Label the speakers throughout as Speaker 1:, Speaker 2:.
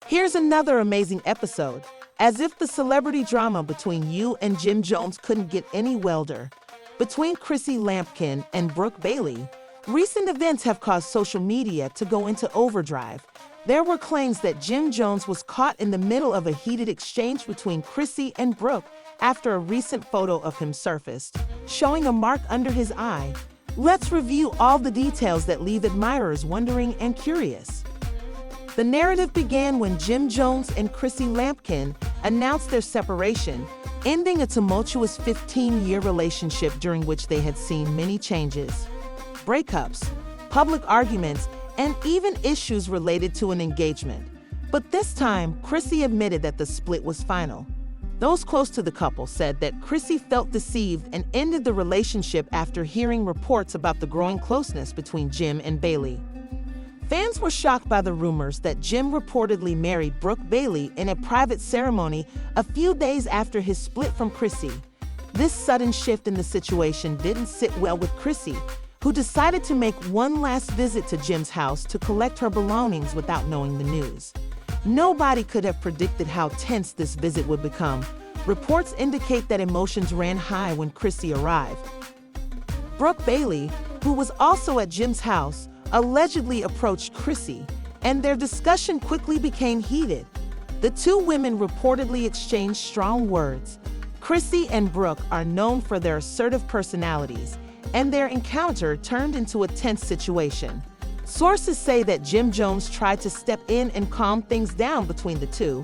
Speaker 1: Here's another amazing episode. As if the celebrity drama between you and Jim Jones couldn't get any wilder. Between Chrissy Lampkin and Brooke Bailey, recent events have caused social media to go into overdrive. There were claims that Jim Jones was caught in the middle of a heated exchange between Chrissy and Brooke after a recent photo of him surfaced, showing a mark under his eye. Let's review all the details that leave admirers wondering and curious. The narrative began when Jim Jones and Chrissy Lampkin announced their separation, ending a tumultuous 15-year relationship during which they had seen many changes. Breakups, public arguments, and even issues related to an engagement. But this time, Chrissy admitted that the split was final. Those close to the couple said that Chrissy felt deceived and ended the relationship after hearing reports about the growing closeness between Jim and Bailey. Fans were shocked by the rumors that Jim reportedly married Brooke Bailey in a private ceremony a few days after his split from Chrissy. This sudden shift in the situation didn't sit well with Chrissy, who decided to make one last visit to Jim's house to collect her belongings without knowing the news. Nobody could have predicted how tense this visit would become. Reports indicate that emotions ran high when Chrissy arrived. Brooke Bailey, who was also at Jim's house, allegedly approached Chrissy, and their discussion quickly became heated. The two women reportedly exchanged strong words. Chrissy and Brooke are known for their assertive personalities, and their encounter turned into a tense situation. Sources say that Jim Jones tried to step in and calm things down between the two,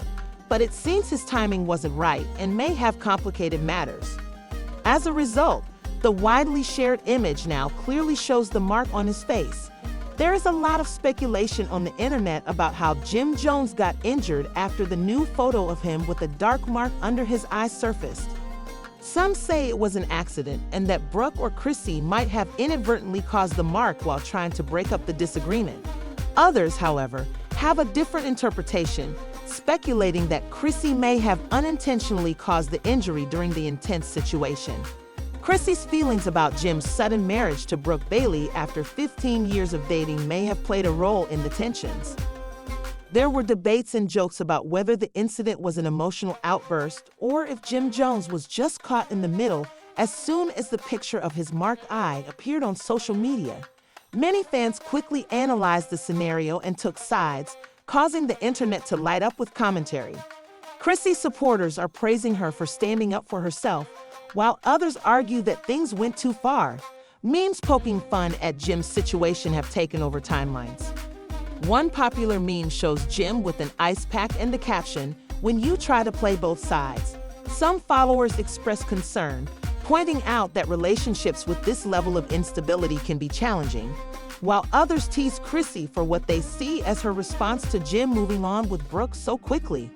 Speaker 1: but it seems his timing wasn't right and may have complicated matters. As a result, the widely shared image now clearly shows the mark on his face. There is a lot of speculation on the internet about how Jim Jones got injured after the new photo of him with a dark mark under his eye surfaced. Some say it was an accident and that Brooke or Chrissy might have inadvertently caused the mark while trying to break up the disagreement. Others, however, have a different interpretation, speculating that Chrissy may have unintentionally caused the injury during the intense situation. Chrissy's feelings about Jim's sudden marriage to Brooke Bailey after 15 years of dating may have played a role in the tensions. There were debates and jokes about whether the incident was an emotional outburst or if Jim Jones was just caught in the middle as soon as the picture of his marked eye appeared on social media. Many fans quickly analyzed the scenario and took sides, causing the internet to light up with commentary. Chrissy's supporters are praising her for standing up for herself, while others argue that things went too far. Memes poking fun at Jim's situation have taken over timelines. One popular meme shows Jim with an ice pack and the caption, "When you try to play both sides." Some followers express concern, pointing out that relationships with this level of instability can be challenging, while others tease Chrissy for what they see as her response to Jim moving on with Brooke so quickly.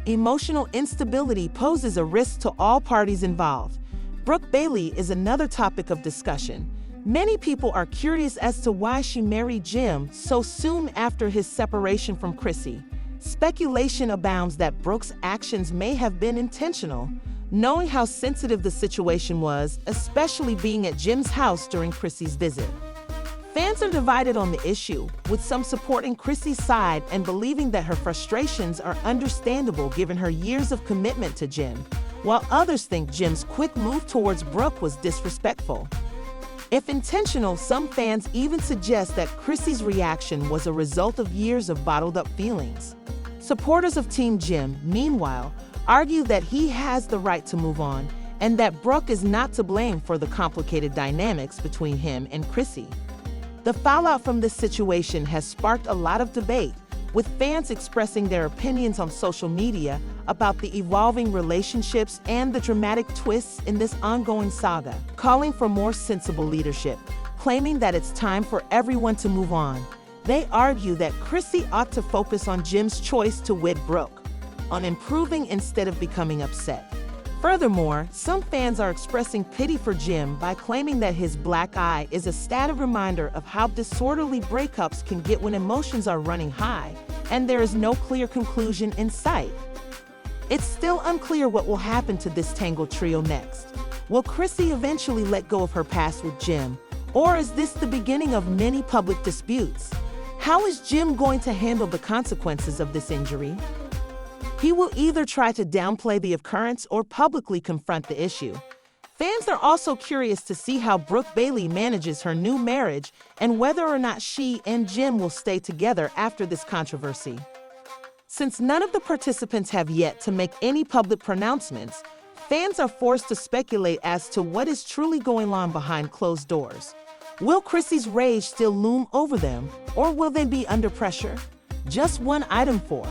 Speaker 1: Emotional instability poses a risk to all parties involved. Brooke Bailey is another topic of discussion. Many people are curious as to why she married Jim so soon after his separation from Chrissy. Speculation abounds that Brooke's actions may have been intentional, knowing how sensitive the situation was, especially being at Jim's house during Chrissy's visit. Fans are divided on the issue, with some supporting Chrissy's side and believing that her frustrations are understandable given her years of commitment to Jim, while others think Jim's quick move towards Brooke was disrespectful. If intentional, some fans even suggest that Chrissy's reaction was a result of years of bottled-up feelings. Supporters of Team Jim, meanwhile, argue that he has the right to move on and that Brooke is not to blame for the complicated dynamics between him and Chrissy. The fallout from this situation has sparked a lot of debate, with fans expressing their opinions on social media about the evolving relationships and the dramatic twists in this ongoing saga, calling for more sensible leadership, claiming that it's time for everyone to move on. They argue that Chrissy ought to focus on Jim's choice to wed Brooke, on improving instead of becoming upset. Furthermore, some fans are expressing pity for Jim by claiming that his black eye is a static reminder of how disorderly breakups can get when emotions are running high, and there is no clear conclusion in sight. It's still unclear what will happen to this tangled trio next. Will Chrissy eventually let go of her past with Jim, or is this the beginning of many public disputes? How is Jim going to handle the consequences of this injury? He will either try to downplay the occurrence or publicly confront the issue. Fans are also curious to see how Brooke Bailey manages her new marriage and whether or not she and Jim will stay together after this controversy. Since none of the participants have yet to make any public pronouncements, fans are forced to speculate as to what is truly going on behind closed doors. Will Chrissy's rage still loom over them, or will they be under pressure? Just one item 4.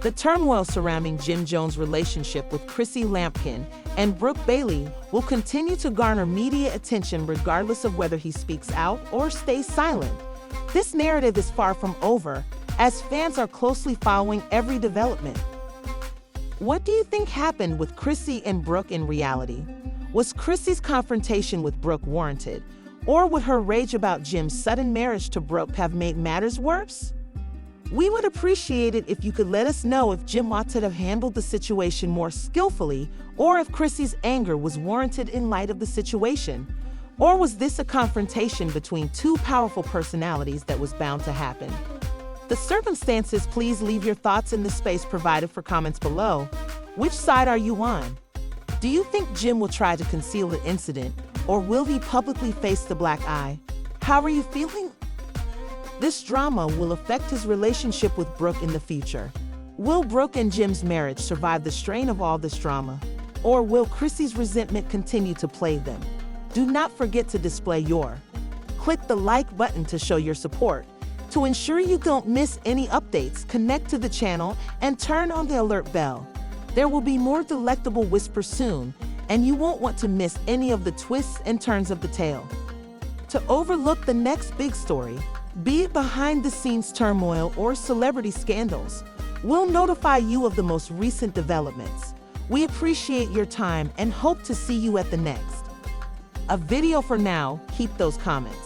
Speaker 1: The turmoil surrounding Jim Jones' relationship with Chrissy Lampkin and Brooke Bailey will continue to garner media attention regardless of whether he speaks out or stays silent. This narrative is far from over, as fans are closely following every development. What do you think happened with Chrissy and Brooke in reality? Was Chrissy's confrontation with Brooke warranted, or would her rage about Jim's sudden marriage to Brooke have made matters worse? We would appreciate it if you could let us know if Jim ought to have handled the situation more skillfully, or if Chrissy's anger was warranted in light of the situation. Or was this a confrontation between two powerful personalities that was bound to happen? The circumstances, please leave your thoughts in the space provided for comments below. Which side are you on? Do you think Jim will try to conceal the incident, or will he publicly face the black eye? How are you feeling? This drama will affect his relationship with Brooke in the future. Will Brooke and Jim's marriage survive the strain of all this drama? Or will Chrissy's resentment continue to plague them? Do not forget to display your. Click the like button to show your support. To ensure you don't miss any updates, connect to the channel and turn on the alert bell. There will be more delectable whispers soon, and you won't want to miss any of the twists and turns of the tale. To overlook the next big story, be it behind-the-scenes turmoil or celebrity scandals, we'll notify you of the most recent developments. We appreciate your time and hope to see you at the next. A video for now, keep those comments.